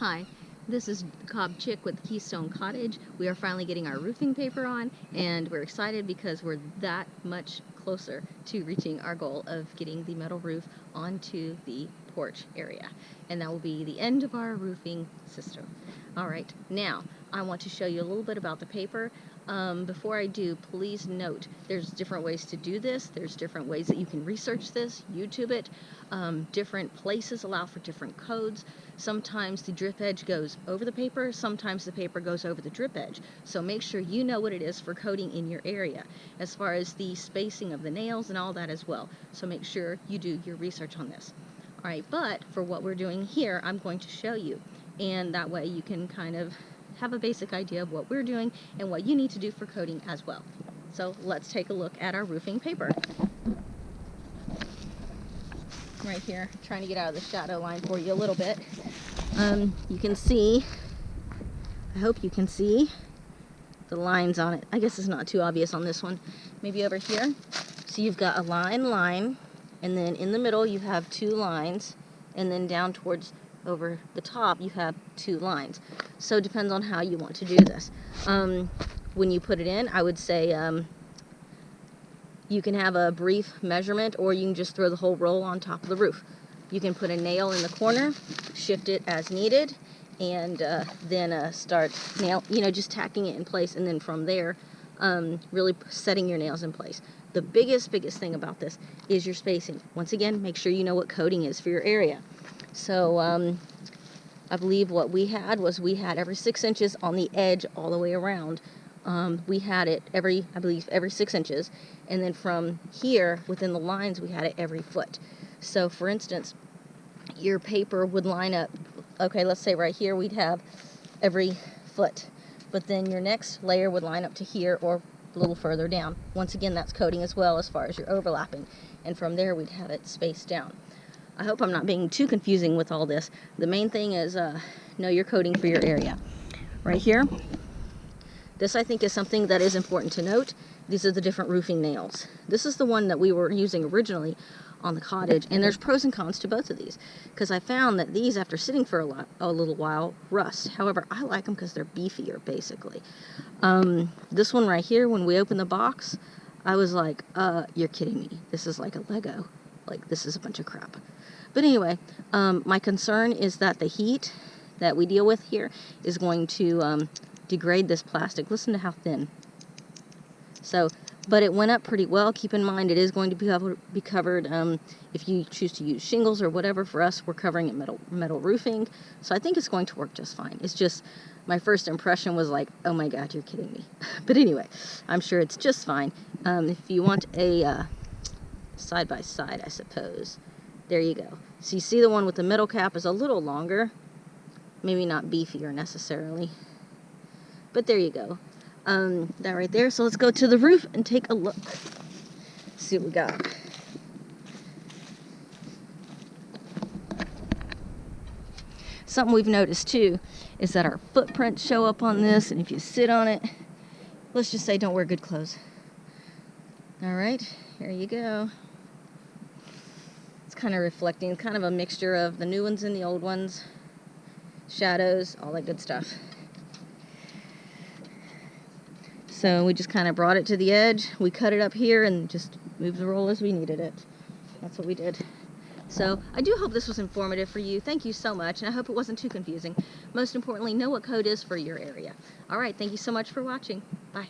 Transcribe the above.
Hi, this is Cobb Chick with Keystone Cottage. We are finally getting our roofing paper on, and we're excited because we're that much closer to reaching our goal of getting the metal roof onto the porch area. And that will be the end of our roofing system. Alright, now I want to show you a little bit about the paper. Before I do, please note there's different ways to do this. There's different ways that you can research this, YouTube it. Different places allow for different codes. Sometimes the drip edge goes over the paper, sometimes the paper goes over the drip edge. So make sure you know what it is for coding in your area, as far as the spacing of the nails and all that as well. So make sure you do your research on this. Alright, but for what we're doing here, I'm going to show you, and that way you can kind of have a basic idea of what we're doing and what you need to do for coding as well. So let's take a look at our roofing paper. Right here, trying to get out of the shadow line for you a little bit. You can see, I hope you can see the lines on it. I guess it's not too obvious on this one. Maybe over here. So you've got a line, and then in the middle you have two lines, and then down towards over the top you have two lines. So it depends on how you want to do this. When you put it in, I would say you can have a brief measurement, or you can just throw the whole roll on top of the roof. You can put a nail in the corner, shift it as needed, and then start just tacking it in place, and then from there really setting your nails in place. The biggest thing about this is your spacing. Once again, make sure you know what coding is for your area. So I believe what we had was every 6 inches on the edge all the way around. We had it every 6 inches, and then from here within the lines we had it every foot. So for instance, your paper would line up, okay, let's say right here we'd have every foot, but then your next layer would line up to here or a little further down. Once again, that's coding as well as far as your overlapping, and from there we'd have it spaced down. I hope I'm not being too confusing with all this. The main thing is know your coding for your area. Right here, this I think is something that is important to note. These are the different roofing nails. This is the one that we were using originally on the cottage, and there's pros and cons to both of these, because I found that these, after sitting for a little while, rust. However, I like them because they're beefier, basically. This one right here, when we opened the box, I was like, you're kidding me. This is like a Lego. Like, this is a bunch of crap. But anyway, my concern is that the heat that we deal with here is going to degrade this plastic. Listen to how thin. So, but it went up pretty well. Keep in mind, it is going to be covered if you choose to use shingles or whatever. For us, we're covering it metal roofing. So I think it's going to work just fine. It's just, my first impression was like, oh my God, you're kidding me. But anyway, I'm sure it's just fine. If you want a side by side, I suppose. There you go. So you see the one with the middle cap is a little longer. Maybe not beefier necessarily. But there you go. That right there. So let's go to the roof and take a look. See what we got. Something we've noticed too is that our footprints show up on this, and if you sit on it, let's just say don't wear good clothes. Alright, here you go. It's kind of reflecting, kind of a mixture of the new ones and the old ones. Shadows, all that good stuff. So we just kind of brought it to the edge. We cut it up here and just moved the roll as we needed it. That's what we did. So I do hope this was informative for you. Thank you so much, and I hope it wasn't too confusing. Most importantly, know what code is for your area. All right, thank you so much for watching. Bye.